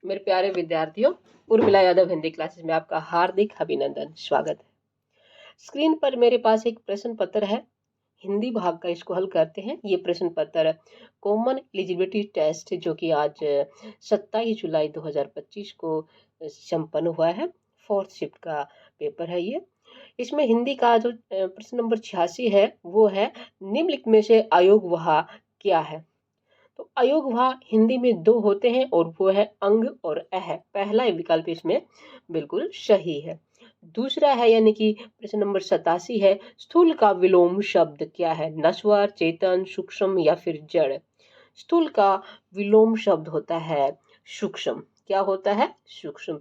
मेरे प्यारे विद्यार्थियों, उर्मिला यादव हिंदी क्लासेस में आपका हार्दिक अभिनंदन, स्वागत है। स्क्रीन पर मेरे पास एक प्रश्न पत्र है, हिंदी भाग का, इसको हल करते हैं। ये प्रश्न पत्र कॉमन एलिजिबिलिटी टेस्ट जो कि आज 27 जुलाई 2025 को संपन्न हुआ है, फोर्थ शिफ्ट का पेपर है ये। इसमें हिंदी का जो प्रश्न नंबर 86 है वो है, निम्नलिखित में से अयोगवाह क्या है। तो अयोगवाह हिंदी में दो होते हैं और वो है अंग और अह। पहला विकल्प इसमें बिल्कुल सही है। दूसरा है यानी कि प्रश्न नंबर 87 है, स्थूल का विलोम शब्द क्या है, नश्वर, चेतन, सूक्ष्म या फिर जड़। स्थूल का विलोम शब्द होता है सूक्ष्म। क्या होता है? सूक्ष्म।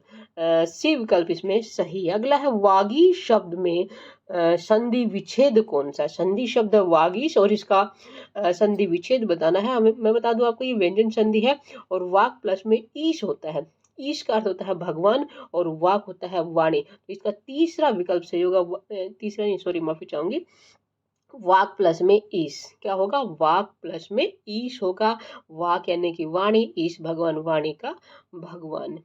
सी विकल्प इसमें सही है। अगला है, वागी शब्द में संधि विच्छेद कौन सा। संधि शब्द वागीश और इसका संधि विच्छेद बताना है हमें। मैं बता दूं आपको, ये व्यंजन संधि है और वाक प्लस में ईश होता है। ईश का अर्थ होता है भगवान और वाक होता है वाणी। तो इसका तीसरा विकल्प सही होगा। तीसरा नहीं, सॉरी, माफी चाहूंगी। वाक प्लस में ईश क्या होगा? वाक प्लस में ईश होगा। वाक यानी कि वाणी, ईश भगवान, वाणी का भगवान।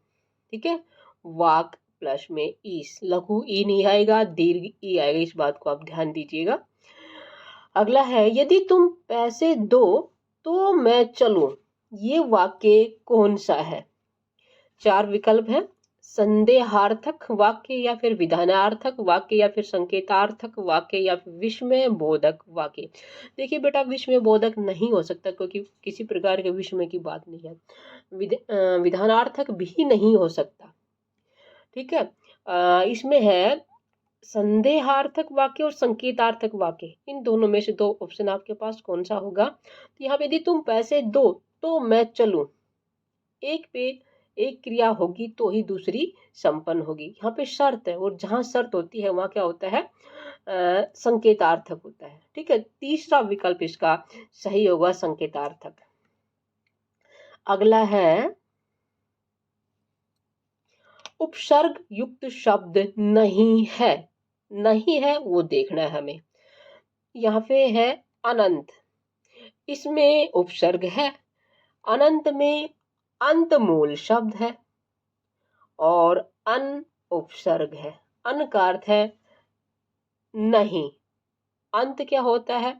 ठीक है, वाक प्लस में ईश। लघु ई नहीं आएगा, दीर्घ ई आएगा, इस बात को आप ध्यान दीजिएगा। अगला है, यदि तुम पैसे दो तो मैं चलूं, ये वाक्य कौन सा है। चार विकल्प है, संदेहार्थक वाक्य या फिर विधानार्थक वाक्य या फिर संकेतार्थक वाक्य या फिर विस्मय बोधक वाक्य। देखिए बेटा, विस्मय बोधक नहीं हो सकता क्योंकि किसी प्रकार के विस्मय की बात नहीं है। विधानार्थक भी नहीं हो सकता। ठीक है, इसमें है संदेहार्थक वाक्य और संकेतार्थक वाक्य। इन दोनों में से दो ऑप्शन आपके पास कौन सा होगा। तो यहाँ पे यदि तुम पैसे दो तो मैं चलूं, एक पे एक क्रिया होगी तो ही दूसरी संपन्न होगी। यहाँ पे शर्त है और जहां शर्त होती है वहां क्या होता है? संकेतार्थक होता है। ठीक है, तीसरा विकल्प इसका सही होगा, संकेतार्थक। अगला है, उपसर्ग युक्त शब्द नहीं है। नहीं है वो देखना है हमें। यहाँ पे है अनंत, इसमें उपसर्ग है। अनंत में अंत मूल शब्द है और अन उपसर्ग है। अन का अर्थ है नहीं। अंत क्या होता है?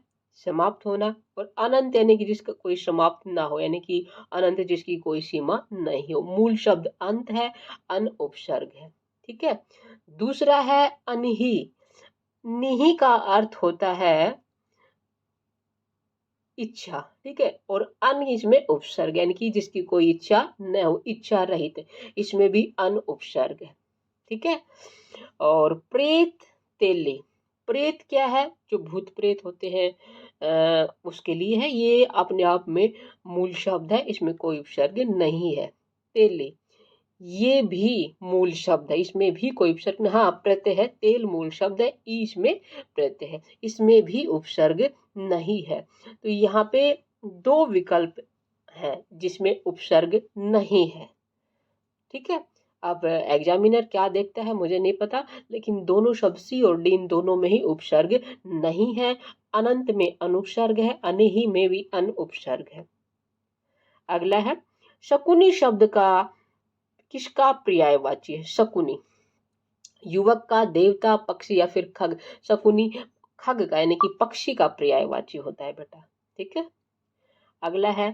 समाप्त होना। और अनंत यानी कि जिसका कोई समाप्त ना हो, यानी कि अनंत जिसकी कोई सीमा नहीं हो। मूल शब्द अंत है, अन उपसर्ग है। ठीक है, दूसरा है अनही। निही का अर्थ होता है इच्छा। ठीक है, और अन इसमें उपसर्ग यानी कि जिसकी कोई इच्छा न हो, इच्छा रहित, इसमें भी अन उपसर्ग है। ठीक है, और प्रेत, तेली। प्रेत क्या है? जो भूत प्रेत होते हैं उसके लिए है। ये अपने आप में मूल शब्द है, इसमें कोई उपसर्ग नहीं है। तेली ये भी मूल शब्द है, इसमें भी कोई उपसर्ग नहीं। हाँ, प्रत्यय है, तेल मूल शब्द है, ई इसमें प्रत्यय है, इसमें भी उपसर्ग नहीं है। तो यहाँ पे दो विकल्प हैं जिसमें उपसर्ग नहीं है। ठीक है, अब एग्जामिनर क्या देखता है मुझे नहीं पता, लेकिन दोनों शब्द सी और डी, इन दोनों में ही उपसर्ग नहीं है। अनंत में अनुपसर्ग है, अनही में भी अनुपसर्ग है। अगला है, शकुनी शब्द का किसका पर्यायवाची है? शकुनी युवक का, देवता, पक्षी या फिर खग। शकुनी खग का यानी कि पक्षी का पर्यायवाची होता है बेटा। ठीक है, अगला है,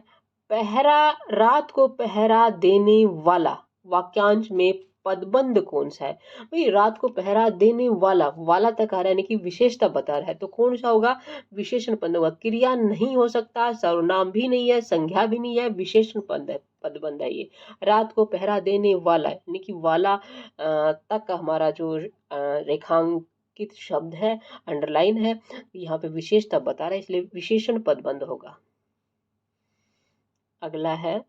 पहरा, रात को पहरा देने वाला, वाक्यांश में पदबंध कौन सा है? भाई, रात को पहरा देने वाला, वाला तक आ रहा है यानी कि विशेषता बता रहा है, तो कौन सा होगा? विशेषण पद होगा। क्रिया नहीं हो सकता, सर्वनाम भी नहीं है, संज्ञा भी नहीं है, विशेषण पद है, पदबंध है ये। रात को पहरा देने वाला यानी कि वाला तक हमारा जो रेखांकित शब्द है, अंडरलाइन है, यहाँ पे विशेषता बता रहा है, इसलिए विशेषण पदबंध होगा। अगला है,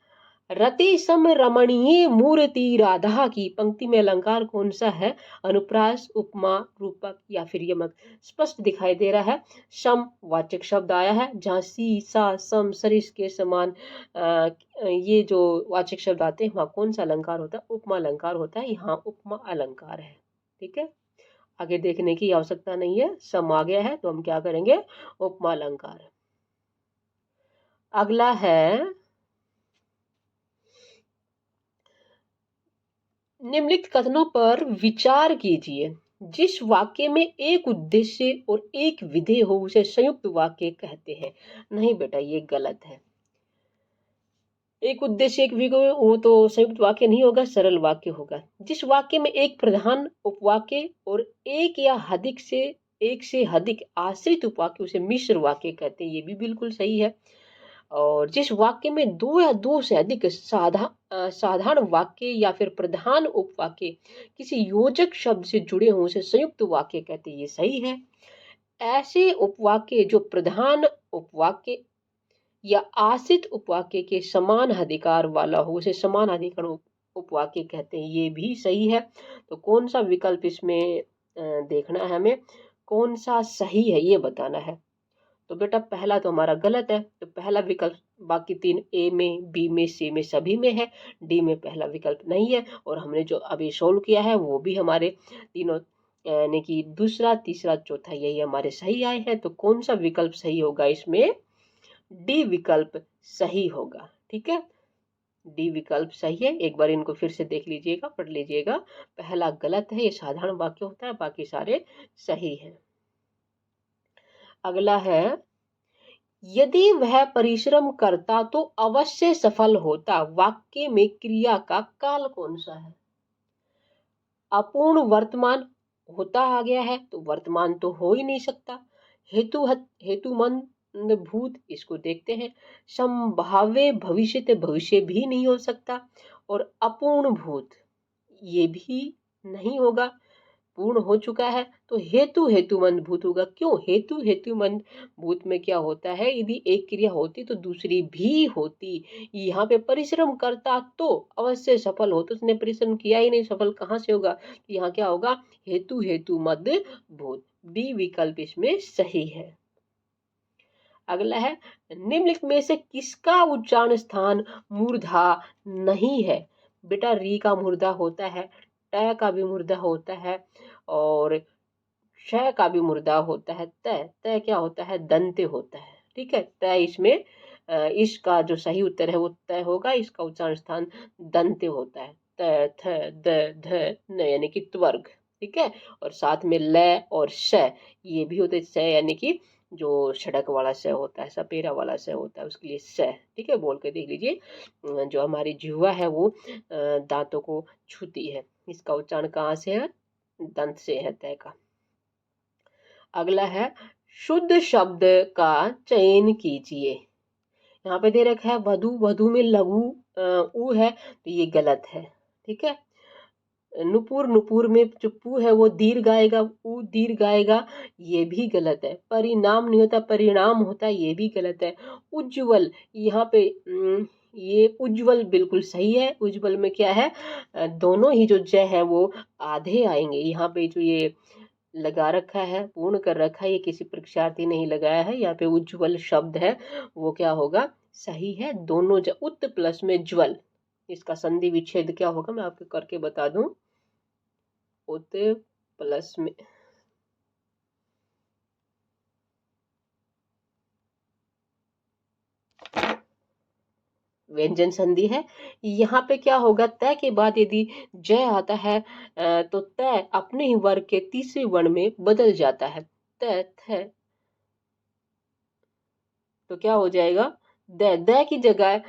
रति सम रमणीय मूर्ति राधा की, पंक्ति में अलंकार कौन सा है? अनुप्रास, उपमा, रूपक या फिर यमक। स्पष्ट दिखाई दे रहा है, सम वाचक शब्द आया है, जहाँ सी, सा, सम, सरिस के समान ये जो वाचक शब्द आते हैं वहाँ कौन सा अलंकार होता है? उपमा अलंकार होता है, यहाँ उपमा अलंकार है। ठीक है, आगे देखने की आवश्यकता नहीं है, सम आ गया है तो हम क्या करेंगे? उपमा अलंकार। अगला है, निम्नलिखित कथनों पर विचार कीजिए। जिस वाक्य में एक उद्देश्य और एक विधेय हो उसे संयुक्त वाक्य कहते हैं। नहीं बेटा, ये गलत है। एक उद्देश्य एक विधेय वो तो संयुक्त वाक्य नहीं होगा, सरल वाक्य होगा। जिस वाक्य में एक प्रधान उपवाक्य और एक से अधिक आश्रित उपवाक्य उसे मिश्र वाक्य कहते हैं। ये भी बिल्कुल सही है। और जिस वाक्य में दो या दो से अधिक साधारण वाक्य या फिर प्रधान उपवाक्य किसी योजक शब्द से जुड़े हों उसे संयुक्त वाक्य कहते हैं। ये सही है। ऐसे उपवाक्य जो प्रधान उपवाक्य या आश्रित उपवाक्य के समान अधिकार वाला हो उसे समान अधिकार उपवाक्य कहते हैं। ये भी सही है। तो कौन सा विकल्प इसमें देखना है हमें, कौन सा सही है ये बताना है। तो बेटा पहला तो हमारा गलत है, तो पहला विकल्प बाकी तीन ए में, बी में, सी में सभी में है, डी में पहला विकल्प नहीं है। और हमने जो अभी सोल्व किया है वो भी हमारे तीनों यानी कि दूसरा, तीसरा, चौथा यही हमारे सही आए हैं। तो कौन सा विकल्प सही होगा इसमें, डी विकल्प सही होगा। ठीक है, डी विकल्प सही है। एक बार इनको फिर से देख लीजिएगा, पढ़ लीजिएगा। पहला गलत है, ये साधारण वाक्य होता है, बाकी सारे सही है। अगला है, यदि वह परिश्रम करता तो अवश्य सफल होता। वाक्य में क्रिया का काल कौन सा है। अपूर्ण वर्तमान होता आ गया है तो वर्तमान तो हो ही नहीं सकता। हेतुमंद भूत, इसको देखते हैं। संभाव्य भविष्य, भविष्य भी नहीं हो सकता। और अपूर्ण भूत ये भी नहीं होगा, पूर्ण हो चुका है। तो हेतुमंद भूत होगा। क्यों, हेतुमंद भूत में क्या होता है, यदि एक क्रिया होती तो दूसरी भी होती। यहाँ पे परिश्रम करता तो अवश्य सफल हो, तो उसने परिश्रम किया ही नहीं, सफल कहाँ से होगा। यहाँ क्या होगा, हेतुमंद भूत। बी विकल्प इसमें सही है। अगला है, निम्नलिखित में से किसका उच्चारण स्थान मूर्धा नहीं है। बेटा री का मूर्धा होता है, ट का भी मूर्धा होता है, और श का भी मूर्धा होता है। तय क्या होता है, दंते होता है। ठीक है, तय इसमें इसका जो सही उत्तर है वो तय होगा। इसका उच्चारण स्थान दंते होता है। त थ द ध न यानी कि त्वर्ग। ठीक है, और साथ में ल और श ये भी होते हैं। स यानी कि जो सड़क वाला स होता है, सपेरा वाला स होता है, उसके लिए स। ठीक है, बोल के देख लीजिए। जो हमारी जिह्वा है वो दांतों को छूती है। इसका उच्चारण कहाँ से है, दंत से है, तय का। अगला है, शुद्ध शब्द का चयन कीजिए। यहाँ पे दे रखा है वधु, वधु में लघु उ है तो ये गलत है। ठीक है, नुपुर, नुपुर में जो पू है वो दीर्घ आएगा, उ दीर्घ आएगा, ये भी गलत है। परिणाम नहीं होता, परिणाम होता है, ये भी गलत है। उज्ज्वल, यहाँ पे ये उज्ज्वल बिल्कुल सही है। उज्ज्वल में क्या है, दोनों ही जो ज है वो आधे आएंगे। यहाँ पे जो ये लगा रखा है, पूर्ण कर रखा है, ये किसी परीक्षार्थी ने ही लगाया है। यहाँ पे उज्ज्वल शब्द है वो क्या होगा, सही है। दोनों उत प्लस में ज्वल, इसका संधि विच्छेद क्या होगा मैं आपको करके बता दूं। उत प्लस में व्यंजन संधि है। यहाँ पे क्या होगा, तय के बाद यदि जय आता है तो तय अपने ही वर्ग के तीसरे वर्ण में बदल जाता है। तय थ, तो क्या हो जाएगा, द की जगह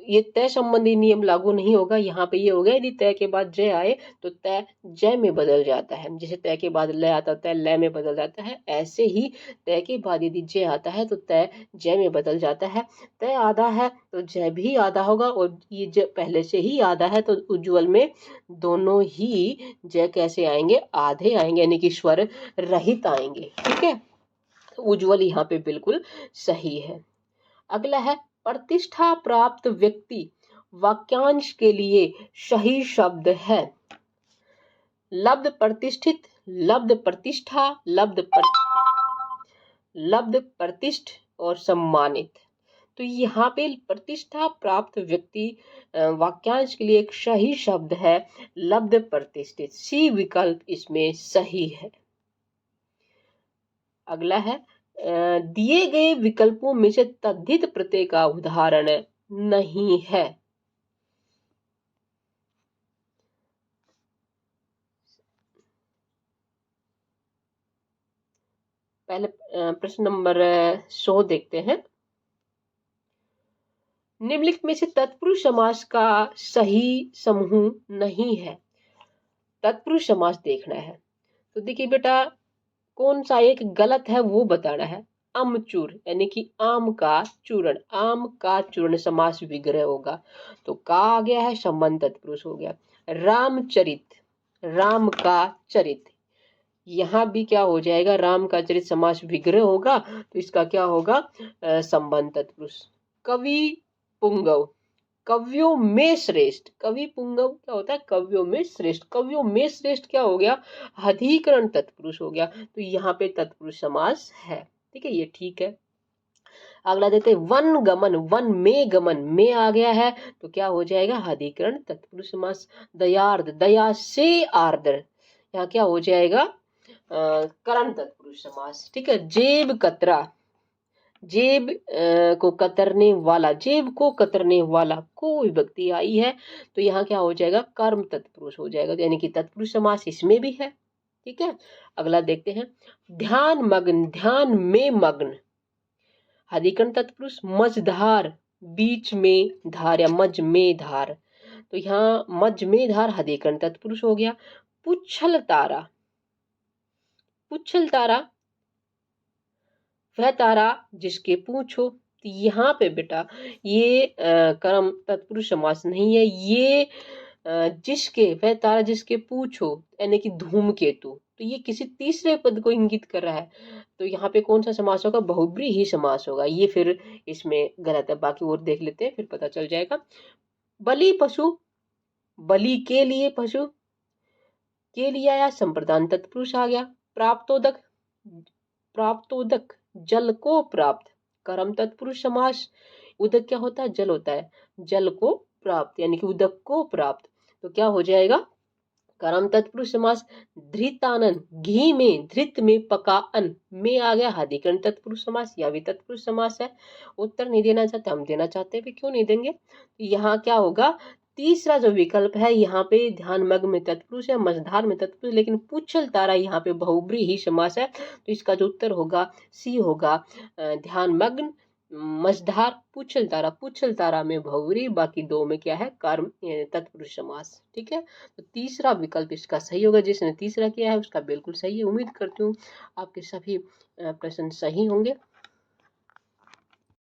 ये तय संबंधी नियम लागू नहीं होगा। यहाँ पे ये हो गया, यदि तय के बाद जय आए तो तय जय में बदल जाता है। जैसे तय के बाद ल आता है, तय ल में बदल जाता है। ऐसे ही तय के बाद यदि जय आता है तो तय जय में बदल जाता है। तय आधा है तो जय भी आधा होगा, और ये जय पहले से ही आधा है तो उज्ज्वल में दोनों ही जय कैसे आएंगे, आधे आएंगे, यानी कि स्वर रहित आएंगे। ठीक है, तो उज्ज्वल यहाँ पे बिल्कुल सही है। अगला है, प्रतिष्ठा प्राप्त व्यक्ति वाक्यांश के लिए सही शब्द है। लब्ध प्रतिष्ठित, लब्ध प्रतिष्ठा, लब्ध प्रतिष्ठ और सम्मानित। तो यहाँ पे प्रतिष्ठा प्राप्त व्यक्ति वाक्यांश के लिए एक सही शब्द है लब्ध प्रतिष्ठित। सी विकल्प इसमें सही है। अगला है, दिए गए विकल्पों में से तद्धित प्रत्यय का उदाहरण नहीं है। पहले प्रश्न नंबर 100 देखते हैं। निम्नलिखित में से तत्पुरुष समास का सही समूह नहीं है। तत्पुरुष समास देखना है, तो देखिए बेटा कौन सा एक गलत है वो बताना है। अमचूर यानी कि आम का चूर्ण, आम का चूर्ण समास विग्रह होगा, तो का आ गया है, संबंध तत्पुरुष हो गया। रामचरित, राम का चरित, यहाँ भी क्या हो जाएगा, राम का चरित समास विग्रह होगा, तो इसका क्या होगा, संबंध तत्पुरुष। कवि पुंगव, कवियों में श्रेष्ठ, कवि पुंगव क्या होता है, कवियों में श्रेष्ठ, कवियों में श्रेष्ठ क्या हो गया, अधिकरण तत्पुरुष हो गया, तो यहाँ पे तत्पुरुष समास है। ठीक है, ये ठीक है। अगला देखते हैं, वन गमन, वन में गमन, में आ गया है तो क्या हो जाएगा, अधिकरण तत्पुरुष समास। दयार्द, दया से आर्द्र, यहाँ क्या हो जाएगा, करण तत्पुरुष समास। ठीक है। जेब कतरा, जेब को कतरने वाला, जेब को कतरने वाला, को विभक्ति आई है तो यहाँ क्या हो जाएगा, कर्म तत्पुरुष हो जाएगा, यानी कि तत्पुरुष समास इसमें भी है। ठीक है। अगला देखते हैं, ध्यान मग्न, ध्यान में मग्न, अधिकरण तत्पुरुष। मझधार, बीच में धार या मझ में धार, तो यहाँ मझ में धार अधिकरण तत्पुरुष हो गया। पुच्छल तारा, पुच्छल तारा वह तारा जिसके पूंछ हो, तो यहाँ पे बेटा ये कर्म तत्पुरुष समास नहीं है, ये जिसके, वह तारा जिसके पूंछ हो यानी कि धूमकेतु, तो ये किसी तीसरे पद को इंगित कर रहा है, तो यहाँ पे कौन सा समास होगा, बहुब्री ही समास होगा, ये फिर इसमें गलत है। बाकी और देख लेते हैं फिर पता चल जाएगा। बलि पशु, बलि के लिए पशु, के लिए आया संप्रदान तत्पुरुष आ गया। प्राप्तोदक, प्राप्तोदक जल को प्राप्त, कर्म तत्पुरुष समास। उदक क्या होता है, जल होता है, जल को प्राप्त यानी कि उदक को प्राप्त, तो क्या हो जाएगा, कर्म तत्पुरुष समास। धृतानन, घी में, धृत में पका अन्न, में आ गया अधिकरण तत्पुरुष समास, या भी तत्पुरुष समास है। उत्तर नहीं देना चाहते, हम देना चाहते हैं, क्यों नहीं देंगे। तो यहाँ क्या होगा, तीसरा जो विकल्प है यहाँ पे ध्यान मग्न में तत्पुरुष है, मझधार में तत्पुरुष, लेकिन पुच्छल तारा यहाँ पे बहुब्री ही समास है, तो इसका जो उत्तर होगा सी होगा, ध्यान मग्न मझधार पुच्छल तारा, पुच्छल तारा में बहुब्री, बाकी दो में क्या है, कर्म तत्पुरुष समास। ठीक है, तो तीसरा विकल्प इसका सही होगा, जिसने तीसरा किया है उसका बिल्कुल सही है। उम्मीद करती हूँ आपके सभी प्रश्न सही होंगे।